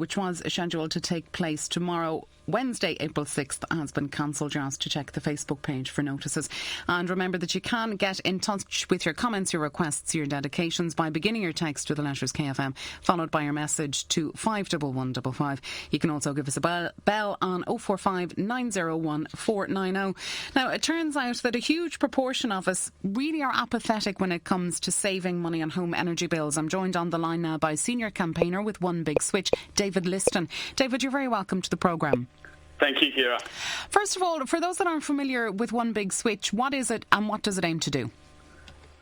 which was scheduled to take place tomorrow, Wednesday, April 6th, has been cancelled. You're asked to check the Facebook page for notices. And remember that you can get in touch with your comments, your requests, your dedications by beginning your text with the letters KFM, followed by your message to 51155. You can also give us a bell on 045 901 490. Now, it turns out that a huge proportion of us really are apathetic when it comes to saving money on home energy bills. I'm joined on the line now by senior campaigner with One Big Switch, David Liston. David, you're very welcome to the programme. Thank you, Kira. First of all, for those that aren't familiar with One Big Switch, what is it and what does it aim to do?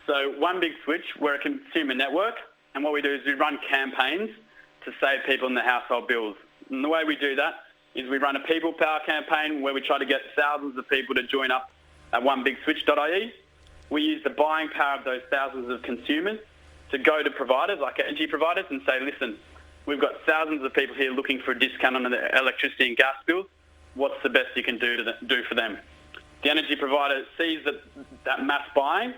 So One Big Switch, we're a consumer network, and what we do is we run campaigns to save people in their household bills. And the way we do that is we run a people power campaign where we try to get thousands of people to join up at onebigswitch.ie. We use the buying power of those thousands of consumers to go to providers like energy providers and say, listen, we've got thousands of people here looking for a discount on their electricity and gas bills. What's the best you can do for them? The energy provider sees that mass buying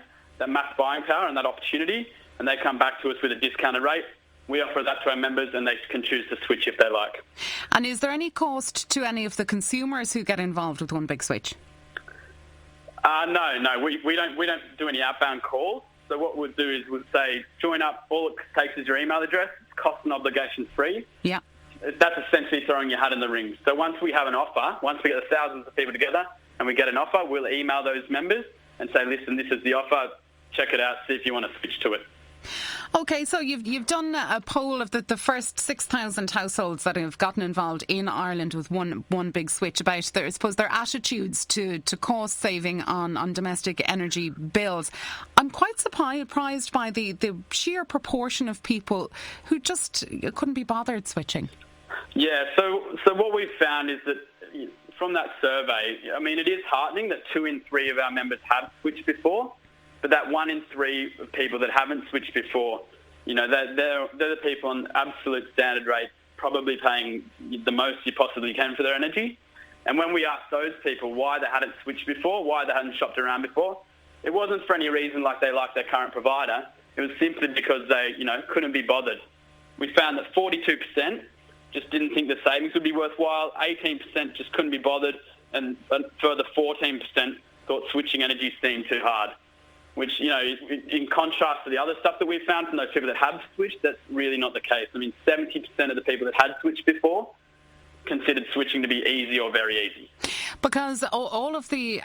power and that opportunity, and they come back to us with a discounted rate. We offer that to our members, and they can choose to switch if they like. And is there any cost to any of the consumers who get involved with One Big Switch? No, we don't do any outbound calls. So what we'll do is we'll say, join up. All it takes is your email address. It's cost and obligation free. Yeah. That's essentially throwing your hat in the ring. So once we have an offer, once we get the thousands of people together and we get an offer, we'll email those members and say, listen, this is the offer. Check it out. See if you want to switch to it. OK, so you've done a poll of the first 6,000 households that have gotten involved in Ireland with one Big Switch about, their attitudes to cost saving on domestic energy bills. I'm quite surprised by the sheer proportion of people who just couldn't be bothered switching. Yeah, so what we've found is that from that survey, I mean, it is heartening that 2 in 3 of our members have switched before. But that 1 in 3 people that haven't switched before, they're the people on absolute standard rates, probably paying the most you possibly can for their energy. And when we asked those people why they hadn't switched before, why they hadn't shopped around before, it wasn't for any reason like they liked their current provider. It was simply because they, couldn't be bothered. We found that 42% just didn't think the savings would be worthwhile, 18% just couldn't be bothered, and a further 14% thought switching energy seemed too hard. Which, in contrast to the other stuff that we've found from those people that have switched, that's really not the case. I mean, 70% of the people that had switched before considered switching to be easy or very easy. Because all of the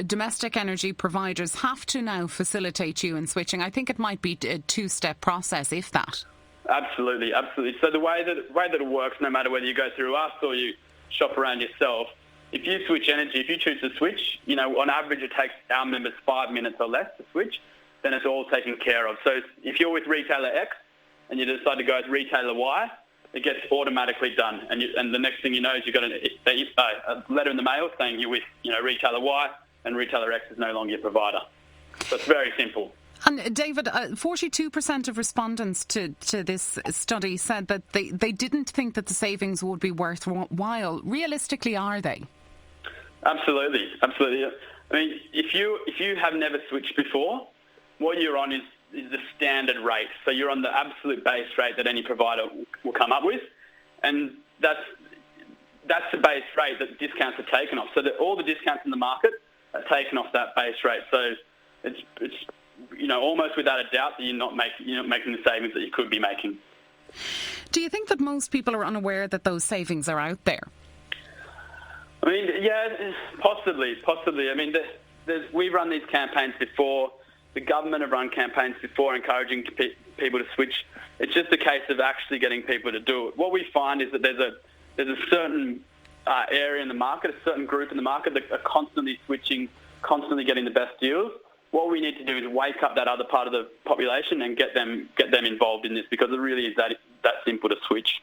domestic energy providers have to now facilitate you in switching. I think it might be a 2-step process, if that. Absolutely. So the way that it works, no matter whether you go through us or you shop around yourself, if you switch energy, if you choose to switch, on average it takes our members 5 minutes or less to switch, then it's all taken care of. So if you're with retailer X and you decide to go with retailer Y, it gets automatically done. And the next thing you know is you've got a letter in the mail saying you're with retailer Y and retailer X is no longer your provider. So it's very simple. And David, 42% of respondents to this study said that they didn't think that the savings would be worthwhile. Realistically, are they? Absolutely. I mean, if you have never switched before, what you're on is the standard rate. So you're on the absolute base rate that any provider will come up with, and that's the base rate that discounts are taken off. So that all the discounts in the market are taken off that base rate. So it's almost without a doubt that you're not making the savings that you could be making. Do you think that most people are unaware that those savings are out there? I mean, yeah, possibly. I mean, we've run these campaigns before. The government have run campaigns before encouraging people to switch. It's just a case of actually getting people to do it. What we find is that there's a certain area in the market, a certain group in the market that are constantly switching, constantly getting the best deals. What we need to do is wake up that other part of the population and get them involved in this, because it really is that simple to switch.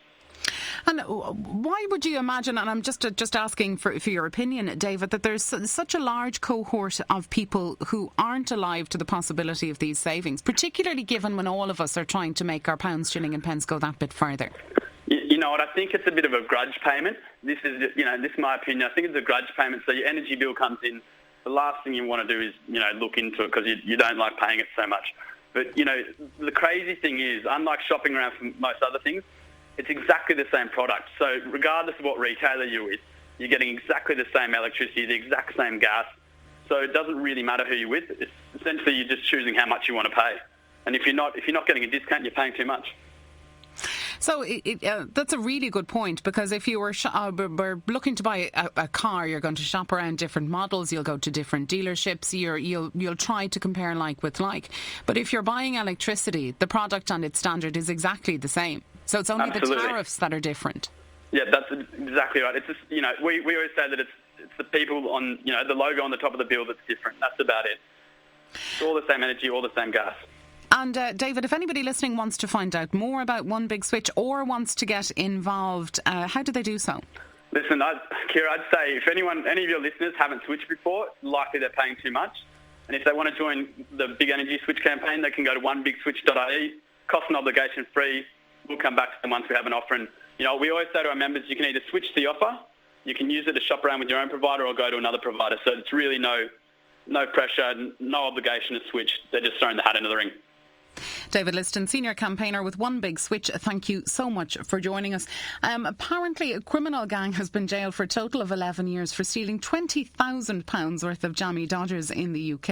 And why would you imagine, and I'm just asking for your opinion, David, that there's such a large cohort of people who aren't alive to the possibility of these savings, particularly given when all of us are trying to make our pounds, shilling and pence go that bit further? You know what, I think it's a bit of a grudge payment. This is my opinion. I think it's a grudge payment. So your energy bill comes in, the last thing you want to do is, look into it because you don't like paying it so much. But, the crazy thing is, unlike shopping around for most other things, it's exactly the same product. So regardless of what retailer you're with, you're getting exactly the same electricity, the exact same gas. So it doesn't really matter who you're with. It's essentially you're just choosing how much you want to pay. And if you're not getting a discount, you're paying too much. So that's a really good point, because if you were looking to buy a car, you're going to shop around different models, you'll go to different dealerships, you'll try to compare like with like. But if you're buying electricity, the product and its standard is exactly the same. So it's only Absolutely. the tariffs that are different. Yeah, that's exactly right. It's just, we always say that it's the people on, the logo on the top of the bill that's different. That's about it. It's all the same energy, all the same gas. And David, if anybody listening wants to find out more about One Big Switch or wants to get involved, how do they do so? Listen, Kira, I'd say if any of your listeners haven't switched before, likely they're paying too much. And if they want to join the Big Energy Switch campaign, they can go to onebigswitch.ie, cost and obligation free. We'll come back to them once we have an offer. And, we always say to our members, you can either switch the offer, you can use it to shop around with your own provider, or go to another provider. So it's really no pressure, no obligation to switch. They're just throwing the hat into the ring. David Liston, Senior Campaigner with One Big Switch, thank you so much for joining us. Apparently a criminal gang has been jailed for a total of 11 years for stealing £20,000 worth of jammy Dodgers in the UK.